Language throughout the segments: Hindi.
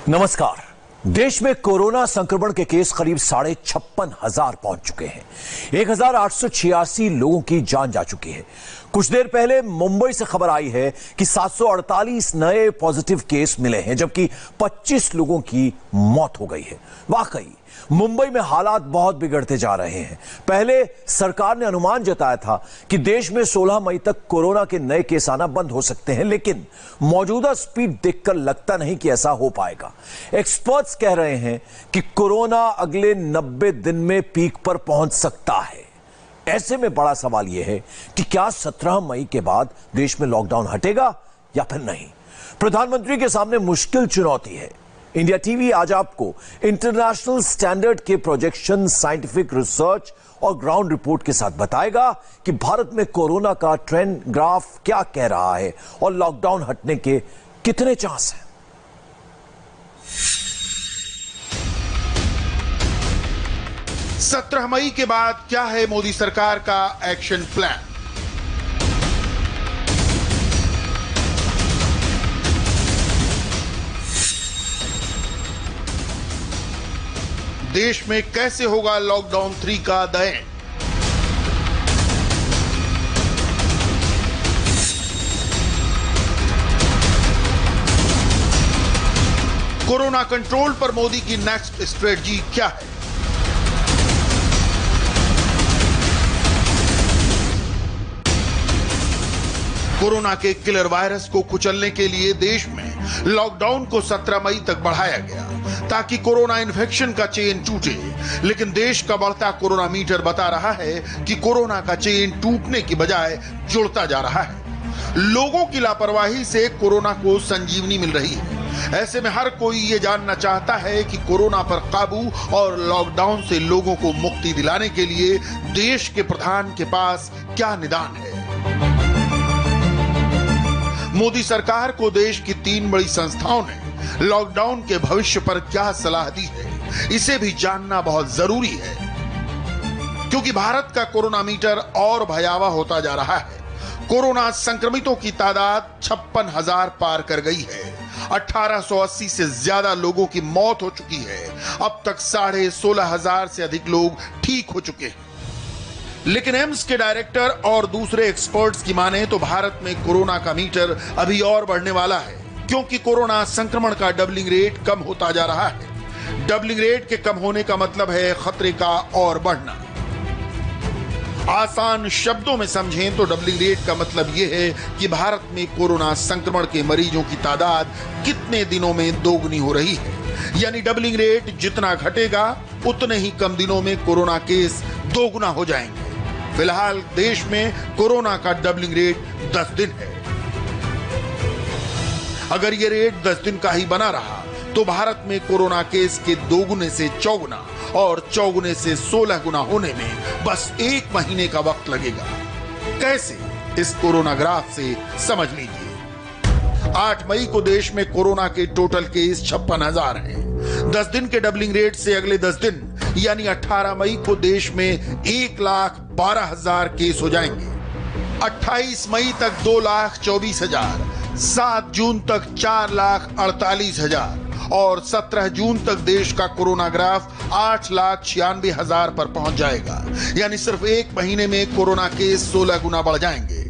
नमस्कार। देश में कोरोना संक्रमण के केस करीब 56,500 पहुंच चुके हैं। 1,886 लोगों की जान जा चुकी है। कुछ देर पहले मुंबई से खबर आई है कि 748 नए पॉजिटिव केस मिले हैं, जबकि 25 लोगों की मौत हो गई है। वाकई मुंबई में हालात बहुत बिगड़ते जा रहे हैं। पहले सरकार ने अनुमान जताया था कि देश में 16 मई तक कोरोना के नए केस आना बंद हो सकते हैं, लेकिन मौजूदा स्पीड देखकर लगता नहीं कि ऐसा हो पाएगा। एक्सपर्ट्स कह रहे हैं कि कोरोना अगले 90 दिन में पीक पर पहुंच सकता है। ऐसे में बड़ा सवाल यह है कि क्या 17 मई के बाद देश में लॉकडाउन हटेगा या फिर नहीं। प्रधानमंत्री के सामने मुश्किल चुनौती है। इंडिया टीवी आज आपको इंटरनेशनल स्टैंडर्ड के प्रोजेक्शन, साइंटिफिक रिसर्च और ग्राउंड रिपोर्ट के साथ बताएगा कि भारत में कोरोना का ट्रेंड ग्राफ क्या कह रहा है और लॉकडाउन हटने के कितने चांस हैं। 17 मई के बाद क्या है मोदी सरकार का एक्शन प्लान। देश में कैसे होगा लॉकडाउन 3 का द एंड। कोरोना कंट्रोल पर मोदी की नेक्स्ट स्ट्रेटजी क्या है। कोरोना के किलर वायरस को कुचलने के लिए देश में लॉकडाउन को 17 मई तक बढ़ाया गया ताकि कोरोना इन्फेक्शन का चेन टूटे, लेकिन देश का बढ़ता कोरोना मीटर बता रहा है कि कोरोना का चेन टूटने की बजाय जुड़ता जा रहा है। लोगों की लापरवाही से कोरोना को संजीवनी मिल रही है। ऐसे में हर कोई ये जानना चाहता है कि कोरोना पर काबू और लॉकडाउन से लोगों को मुक्ति दिलाने के लिए देश के प्रधान के पास क्या निदान है। मोदी सरकार को देश की 3 बड़ी संस्थाओं ने लॉकडाउन के भविष्य पर क्या सलाह दी है, इसे भी जानना बहुत जरूरी है, क्योंकि भारत का कोरोना मीटर और भयावह होता जा रहा है। कोरोना संक्रमितों की तादाद 56,000 पार कर गई है। 1880 से ज्यादा लोगों की मौत हो चुकी है। अब तक 16,500 से अधिक लोग ठीक हो चुके हैं। लेकिन एम्स के डायरेक्टर और दूसरे एक्सपर्ट्स की माने तो भारत में कोरोना का मीटर अभी और बढ़ने वाला है, क्योंकि कोरोना संक्रमण का डबलिंग रेट कम होता जा रहा है। डबलिंग रेट के कम होने का मतलब है खतरे का और बढ़ना। आसान शब्दों में समझें तो डबलिंग रेट का मतलब यह है कि भारत में कोरोना संक्रमण के मरीजों की तादाद कितने दिनों में दोगुनी हो रही है। यानी डबलिंग रेट जितना घटेगा उतने ही कम दिनों में कोरोना केस दोगुना हो जाएंगे। फिलहाल देश में कोरोना का डबलिंग रेट 10 दिन है। अगर ये रेट 10 दिन का ही बना रहा तो भारत में कोरोना केस के 2 गुने से 4 गुना और 4 गुने से 16 गुना होने में बस 1 महीने का वक्त लगेगा। कैसे, इस कोरोना ग्राफ से समझ लीजिए। 8 मई को देश में कोरोना के टोटल केस 56,000 हैं। 10 दिन के डबलिंग रेट से अगले 10 दिन यानी 18 मई को देश में 1,12,000 केस हो जाएंगे। 28 मई तक 2,24,000, 7 जून तक 4,48,000 और 17 जून तक देश का कोरोना ग्राफ 8,96,000 पर पहुंच जाएगा। यानी सिर्फ 1 महीने में कोरोना केस 16 गुना बढ़ जाएंगे।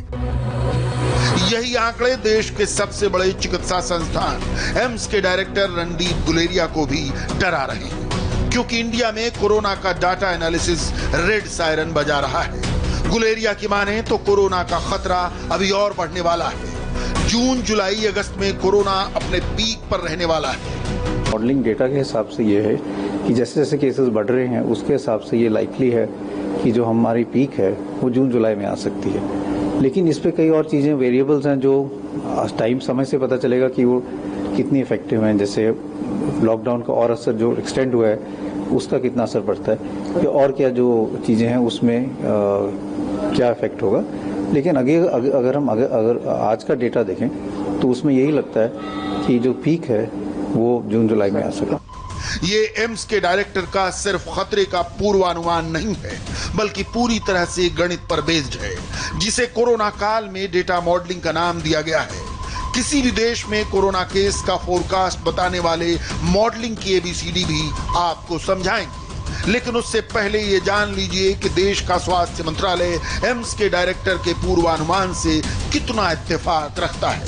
यही आंकड़े देश के सबसे बड़े चिकित्सा संस्थान एम्स के डायरेक्टर रणदीप गुलेरिया को भी डरा रहे हैं, क्योंकि इंडिया में कोरोना का डाटा एनालिसिस रेड सायरन बजा रहा है। गुलेरिया की माने तो कोरोना का खतरा अभी और बढ़ने वाला है। जून, जुलाई, अगस्त में कोरोना अपने पीक पर रहने वाला है। मॉडलिंग डेटा के हिसाब से ये है कि जैसे जैसे केसेस बढ़ रहे हैं उसके हिसाब से ये लाइकली है कि जो हमारी पीक है वो जून जुलाई में आ सकती है। लेकिन इस पे कई और चीज़ें वेरिएबल्स हैं जो टाइम समय से पता चलेगा कि वो कितनी इफेक्टिव हैं। जैसे लॉकडाउन का और असर जो एक्सटेंड हुआ है उसका कितना असर पड़ता है, और क्या जो चीज़ें हैं उसमें क्या इफेक्ट होगा। लेकिन अगर आज का डेटा देखें तो उसमें यही लगता है कि जो पीक है वो जून जुलाई में आ सका। ये एम्स के डायरेक्टर का सिर्फ खतरे का पूर्वानुमान नहीं है, बल्कि पूरी तरह से गणित पर बेस्ड है, जिसे कोरोना काल में डेटा मॉडलिंग का नाम दिया गया है। किसी भी देश में कोरोना केस का फोरकास्ट बताने वाले मॉडलिंग की एबीसीडी भी आपको समझाएंगे, लेकिन उससे पहले ये जान लीजिए कि देश का स्वास्थ्य मंत्रालय एम्स के डायरेक्टर के पूर्वानुमान से कितना इत्तेफाक रखता है।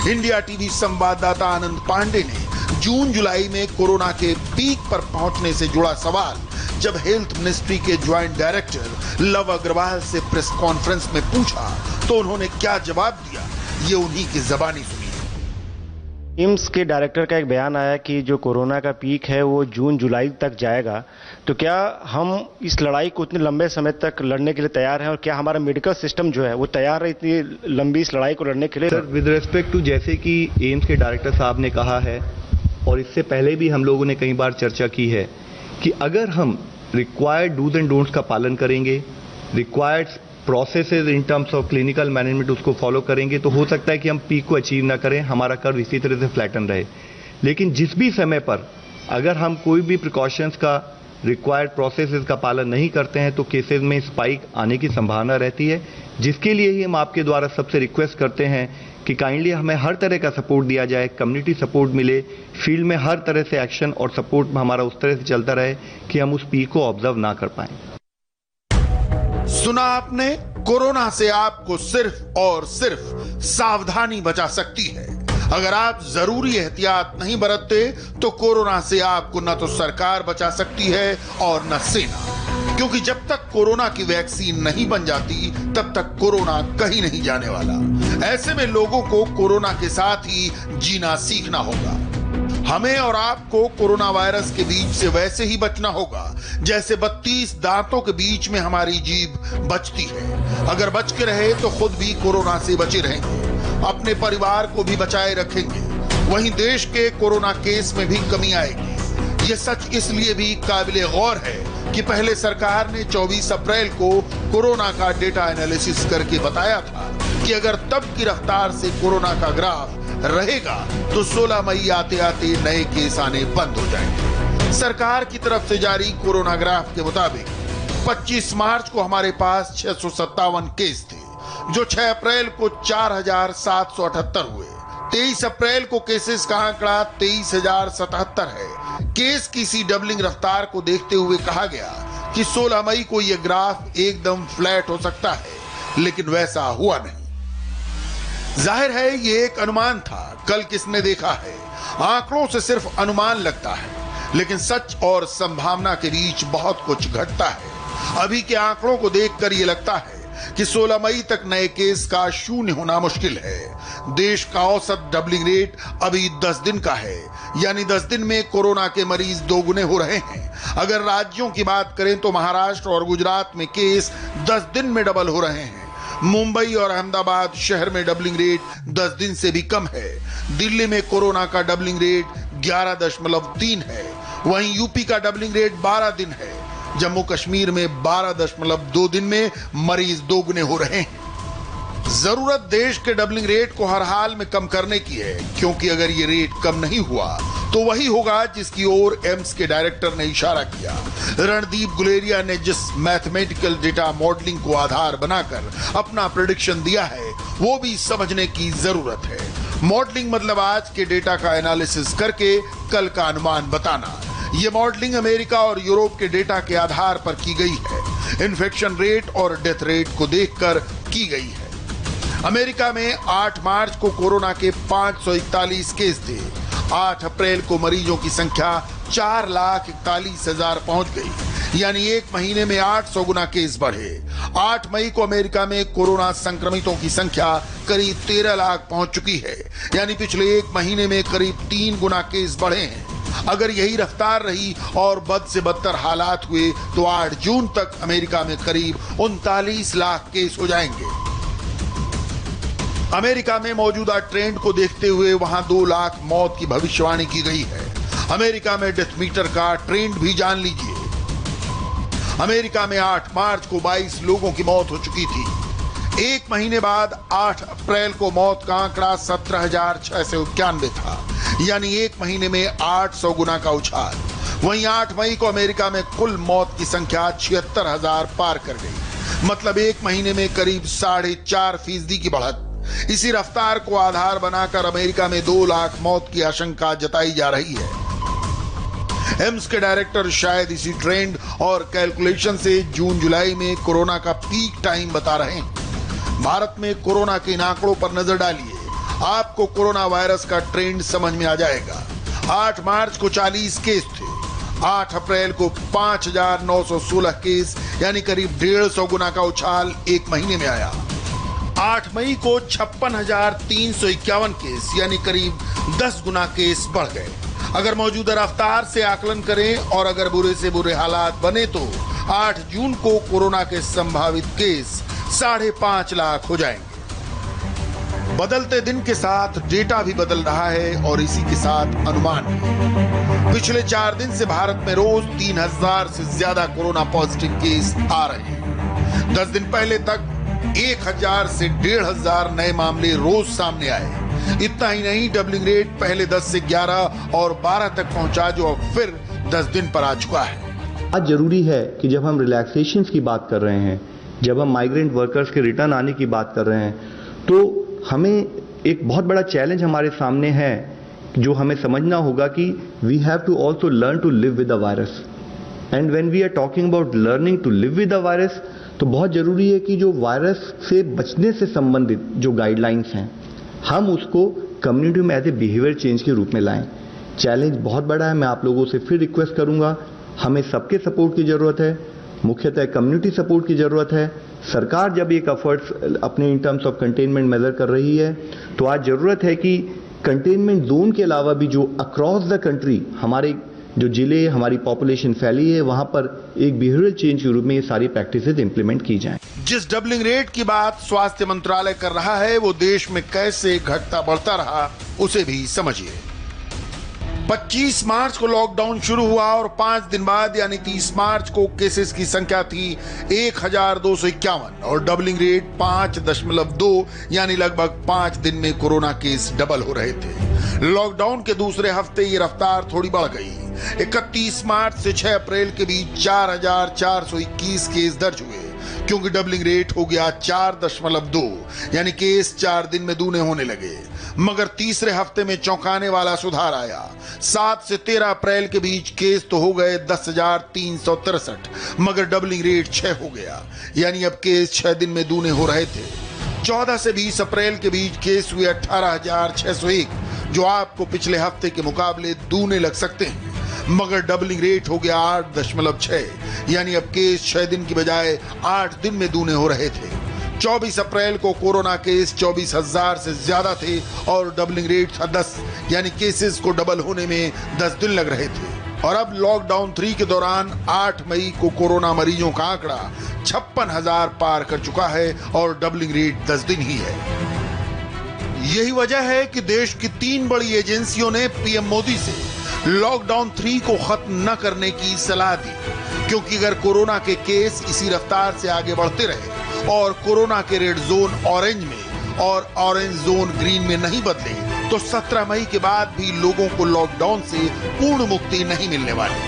इंडिया टीवी संवाददाता आनंद पांडे ने जून जुलाई में कोरोना के पीक पर पहुंचने से जुड़ा सवाल जब हेल्थ मिनिस्ट्री के ज्वाइंट डायरेक्टर लव अग्रवाल से प्रेस कॉन्फ्रेंस में पूछा तो उन्होंने क्या जवाब दिया, ये उन्हीं की ज़बानी सुनिए। एम्स के डायरेक्टर का एक बयान आया कि जो कोरोना का पीक है वो जून जुलाई तक जाएगा, तो क्या हम इस लड़ाई को इतने लंबे समय तक लड़ने के लिए तैयार हैं और क्या हमारा मेडिकल सिस्टम जो है वो तैयार है इतनी लंबी इस लड़ाई को लड़ने के लिए? सर, विद रिस्पेक्ट टू जैसे कि एम्स के डायरेक्टर साहब ने कहा है और इससे पहले भी हम लोगों ने कई बार चर्चा की है कि अगर हम रिक्वायर्ड डूज एंड डोंट्स का पालन करेंगे, required processes in terms of clinical management उसको फॉलो करेंगे तो हो सकता है कि हम पीक को अचीव ना करें, हमारा कर्व इसी तरह से फ्लैटन रहे। लेकिन जिस भी समय पर अगर हम कोई भी प्रिकॉशंस का रिक्वायर्ड प्रोसेसेस का पालन नहीं करते हैं तो केसेस में स्पाइक आने की संभावना रहती है, जिसके लिए ही हम आपके द्वारा सबसे रिक्वेस्ट करते हैं कि काइंडली हमें हर तरह का सपोर्ट दिया जाए, कम्युनिटी सपोर्ट मिले, फील्ड में हर तरह से एक्शन और सपोर्ट हमारा उस तरह से चलता रहे कि हम उस पीक को ऑब्जर्व ना कर पाएं। सुना आपने, कोरोना से आपको सिर्फ और सिर्फ सावधानी बचा सकती है। अगर आप जरूरी एहतियात नहीं बरतते तो कोरोना से आपको न तो सरकार बचा सकती है और न सेना, क्योंकि जब तक कोरोना की वैक्सीन नहीं बन जाती तब तक कोरोना कहीं नहीं जाने वाला। ऐसे में लोगों को कोरोना के साथ ही जीना सीखना होगा। हमें और आपको कोरोना वायरस के बीच से वैसे ही बचना होगा जैसे 32 दांतों के बीच में हमारी जीभ बचती है। अगर बच के रहे तो खुद भी कोरोना से बचे रहेंगे, अपने परिवार को भी बचाए रखेंगे, वहीं देश के कोरोना केस में भी कमी आएगी। ये सच इसलिए भी काबिले गौर है कि पहले सरकार ने 24 अप्रैल को कोरोना का डेटा एनालिसिस करके बताया था कि अगर तब की रफ्तार से कोरोना का ग्राफ रहेगा तो 16 मई आते आते नए केस आने बंद हो जाएंगे। सरकार की तरफ से जारी कोरोना ग्राफ के मुताबिक 25 मार्च को हमारे पास 657 केस थे, जो 6 अप्रैल को 4778 हुए। 23 अप्रैल को केसेस का आंकड़ा 23,077 है। केस की सी डबलिंग रफ्तार को देखते हुए कहा गया कि 16 मई को यह ग्राफ एकदम फ्लैट हो सकता है, लेकिन वैसा हुआ नहीं। जाहिर है ये एक अनुमान था, कल किसने देखा है। आंकड़ों से सिर्फ अनुमान लगता है, लेकिन सच और संभावना के बीच बहुत कुछ घटता है। अभी के आंकड़ों को देखकर ये लगता है कि 16 मई तक नए केस का शून्य होना मुश्किल है। देश का औसत डबलिंग रेट अभी 10 दिन का है, यानी 10 दिन में कोरोना के मरीज दोगुने हो रहे हैं। अगर राज्यों की बात करें तो महाराष्ट्र और गुजरात में केस 10 दिन में डबल हो रहे हैं। मुंबई और अहमदाबाद शहर में डबलिंग रेट 10 दिन से भी कम है। दिल्ली में कोरोना का डबलिंग रेट 11.3 है। वहीं यूपी का डबलिंग रेट 12 दिन है। जम्मू कश्मीर में 12.2 दिन में मरीज दोगुने हो रहे हैं। जरूरत देश के डबलिंग रेट को हर हाल में कम करने की है, क्योंकि अगर ये रेट कम नहीं हुआ तो वही होगा जिसकी ओर एम्स के डायरेक्टर ने इशारा किया। रणदीप गुलेरिया ने जिस मैथमेटिकल डेटा मॉडलिंग को आधार बनाकर अपना प्रेडिक्शन दिया है वो भी समझने की जरूरत है। मॉडलिंग मतलब आज के डेटा का एनालिसिस करके कल का अनुमान बताना। ये मॉडलिंग अमेरिका और यूरोप के डेटा के आधार पर की गई है। इन्फेक्शन रेट और डेथ रेट को देखकर की गई है। अमेरिका में 8 मार्च को कोरोना के 541 केस थे। 8 अप्रैल को मरीजों की संख्या 4,41,000 पहुंच गई, यानी एक महीने में 800 गुना केस बढ़े। 8 मई को अमेरिका में कोरोना संक्रमितों की संख्या करीब 13 लाख पहुंच चुकी है, यानी पिछले एक महीने में करीब 3 गुना केस बढ़े हैं। अगर यही रफ्तार रही और बद से बदतर हालात हुए तो 8 जून तक अमेरिका में करीब 39 लाख केस हो जाएंगे। अमेरिका में मौजूदा ट्रेंड को देखते हुए वहां 2 लाख मौत की भविष्यवाणी की गई है। अमेरिका में डेथ मीटर का ट्रेंड भी जान लीजिए। अमेरिका में 8 मार्च को 22 लोगों की मौत हो चुकी थी। एक महीने बाद 8 अप्रैल को मौत का आंकड़ा 17,691 था, यानी एक महीने में 800 गुना का उछाल। वहीं 8 मई को अमेरिका में कुल मौत की संख्या 76,000 पार कर गई, मतलब एक महीने में करीब 4.5% की बढ़त। इसी रफ्तार को आधार बनाकर अमेरिका में 2 लाख मौत की आशंका जताई जा रही है। एम्स के डायरेक्टर शायद इसी ट्रेंड और कैलकुलेशन से जून जुलाई में कोरोना का पीक टाइम बता रहे हैं। भारत में कोरोना के इन आंकड़ों पर नजर डालिए, आपको कोरोना वायरस का ट्रेंड समझ में आ जाएगा। 8 मार्च को 40 केस थे, 8 अप्रैल को 5,916 केस यानी करीब 150 गुना का उछाल एक महीने में आया। 8 मई को 56,351 केस यानी करीब 10 गुना केस बढ़ गए। अगर मौजूदा रफ्तार से आकलन करें और अगर बुरे से बुरे हालात बने तो 8 जून को कोरोना के संभावित केस 5.5 लाख हो जाएंगे। बदलते दिन के साथ डेटा भी बदल रहा है और इसी के साथ अनुमान भी। पिछले 4 दिन से भारत में रोज 3,000 से ज्यादा कोरोना पॉजिटिव केस आ रहे हैं। 10 दिन पहले तक 1,000 से 1,500 नए मामले रोज सामने आए। इतना ही नहीं, डबलिंग रेट पहले 10 से 11 और 12 तक पहुंचा, जो अब फिर 10 दिन पर आ चुका है। आज जरूरी है कि जब हम रिलैक्सेशन की बात कर रहे हैं, जब हम माइग्रेंट वर्कर्स के रिटर्न आने की बात कर रहे हैं, तो हमें एक बहुत बड़ा चैलेंज हमारे सामने है जो हमें समझना होगा कि we have to also learn to live with the virus. And when we are talking about learning to live with the virus, तो बहुत जरूरी है कि जो वायरस से बचने से संबंधित जो गाइडलाइंस हैं, हम उसको कम्युनिटी में एज ए बिहेवियर चेंज के रूप में लाएं। चैलेंज बहुत बड़ा है। मैं आप लोगों से फिर रिक्वेस्ट करूंगा, हमें सबके सपोर्ट की जरूरत है, मुख्यतः कम्युनिटी सपोर्ट की जरूरत है। सरकार जब एक एफर्ट्स अपने in terms of containment measure कर रही है, तो आज जरूरत है कि कंटेनमेंट जोन के अलावा भी जो अक्रॉस द कंट्री हमारे जो जिले, हमारी पॉपुलेशन फैली है, वहां पर एक बिहेवियरल चेंज के रूप में ये सारी प्रैक्टिसेस इंप्लीमेंट की जाएं। जिस डबलिंग रेट की बात स्वास्थ्य मंत्रालय कर रहा है, वो देश में कैसे घटता बढ़ता रहा उसे भी समझिए। 25 मार्च को लॉकडाउन शुरू हुआ और 5 दिन बाद यानी 30 मार्च को केसेस की संख्या थी 1,251 और डबलिंग रेट 5.2 यानी लगभग 5 दिन में कोरोना केस डबल हो रहे थे। लॉकडाउन के दूसरे हफ्ते ये रफ्तार थोड़ी बढ़ गई। 31 मार्च से 6 अप्रैल के बीच 4,421 केस दर्ज हुए, क्योंकि डबलिंग रेट हो गया 4.2 यानी केस 4 दिन में दूने होने लगे। मगर तीसरे हफ्ते में चौंकाने वाला सुधार आया। 7 से 13 अप्रैल के बीच केस तो हो गए 10,363, मगर डबलिंग रेट 6 हो गया, यानी अब केस 6 दिन में दूने हो रहे थे। 14 से 20 अप्रैल के बीच केस हुए 18,601, जो आपको पिछले हफ्ते के मुकाबले दूने लग सकते हैं, मगर डबलिंग रेट हो गया 8.6 यानी अब केस 6 दिन की बजाय 8 दिन में दूने हो रहे थे। 24 अप्रैल को कोरोना केस 24,000 से ज्यादा थे और डबलिंग रेट था 10 यानी केसेस को डबल होने में 10 दिन लग रहे थे। और अब लॉकडाउन 3 के दौरान 8 मई को कोरोना मरीजों का आंकड़ा 56,000 पार कर चुका है और डबलिंग रेट 10 दिन ही है। यही वजह है कि देश की 3 बड़ी एजेंसियों ने पीएम मोदी से लॉकडाउन 3 को खत्म न करने की सलाह दी, क्योंकि अगर कोरोना के केस इसी रफ्तार से आगे बढ़ते रहे और कोरोना के रेड जोन ऑरेंज में और ऑरेंज जोन ग्रीन में नहीं बदले, तो 17 मई के बाद भी लोगों को लॉकडाउन से पूर्ण मुक्ति नहीं मिलने वाली।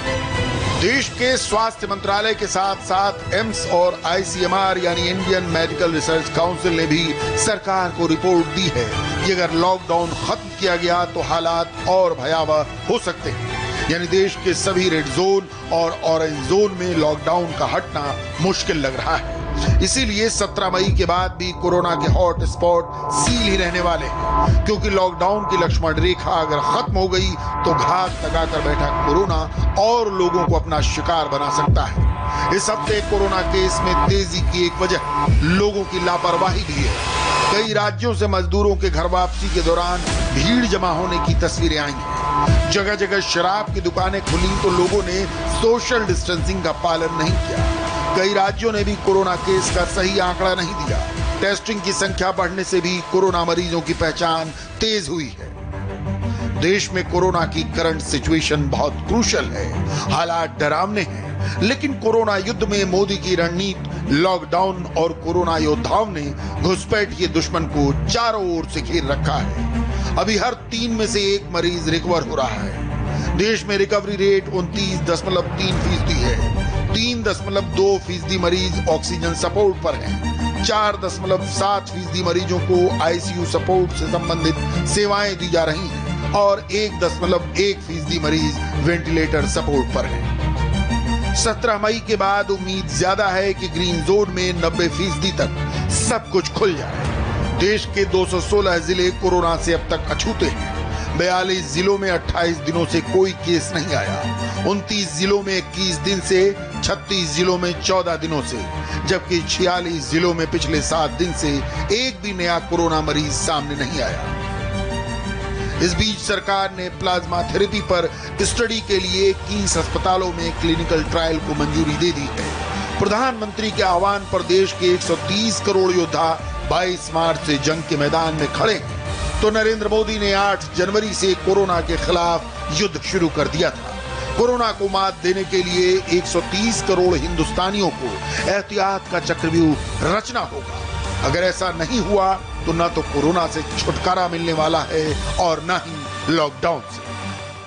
देश के स्वास्थ्य मंत्रालय के साथ साथ एम्स और आईसीएमआर यानी इंडियन मेडिकल रिसर्च काउंसिल ने भी सरकार को रिपोर्ट दी है कि अगर लॉकडाउन खत्म किया गया तो हालात और भयावह हो सकते हैं, यानी देश के सभी रेड जोन और ऑरेंज जोन में लॉकडाउन का हटना मुश्किल लग रहा है। इसीलिए 17 मई के बाद भी कोरोना के हॉट स्पॉट सील ही रहने वाले हैं, क्योंकि लॉकडाउन की लक्ष्मण रेखा अगर खत्म हो गई तो घात लगाकर बैठा कोरोना और लोगों को अपना शिकार बना सकता है। इस हफ्ते कोरोना केस में तेजी की एक वजह लोगों की लापरवाही भी है। कई राज्यों से मजदूरों के घर वापसी के दौरान भीड़ जमा होने की तस्वीरें आई हैं। जगह जगह शराब की दुकानें खुली तो लोगों ने सोशल डिस्टेंसिंग का पालन नहीं किया। कई राज्यों ने भी कोरोना केस का सही आंकड़ा नहीं दिया। टेस्टिंग की संख्या बढ़ने से भी कोरोना मरीजों की पहचान तेज हुई है। देश में कोरोना की करंट सिचुएशन बहुत क्रूशल है, हालात डरावने हैं, लेकिन कोरोना युद्ध में मोदी की रणनीति, लॉकडाउन और कोरोना योद्धाओं ने घुसपैठ के दुश्मन को चारों ओर से घेर रखा है। अभी हर 3 में से 1 मरीज रिकवर हो रहा है। देश में रिकवरी रेट 29.3% है। 3.2% मरीज ऑक्सीजन सपोर्ट पर हैं। 4.7% मरीजों को आईसीयू सपोर्ट से संबंधित सेवाएं दी जा रही हैं और 1.1% मरीज वेंटिलेटर सपोर्ट पर हैं। 17 मई के बाद उम्मीद ज्यादा है कि ग्रीन जोन में 90% तक सब कुछ खुल जाए। देश के 216 जिले कोरोना से अब तक अछूते हैं। 42 जिलों में 28 दिनों से कोई केस नहीं आया। 29 जिलों में 21 दिन से, 36 जिलों में 14 दिनों से, जबकि 46 जिलों में पिछले 7 दिन से एक भी नया कोरोना मरीज सामने नहीं आया। इस बीच सरकार ने प्लाज्मा थेरेपी पर स्टडी के लिए 21 अस्पतालों में क्लिनिकल ट्रायल को मंजूरी दे दी है। प्रधानमंत्री के आह्वान पर देश के 130 करोड़ योद्धा 22 मार्च से जंग के मैदान में खड़े हैं, तो नरेंद्र मोदी ने 8 जनवरी से कोरोना के खिलाफ युद्ध शुरू कर दिया था। कोरोना को मात देने के लिए 130 करोड़ हिंदुस्तानियों को एहतियात का चक्रव्यूह रचना होगा। अगर ऐसा नहीं हुआ तो न तो कोरोना से छुटकारा मिलने वाला है और न ही लॉकडाउन से।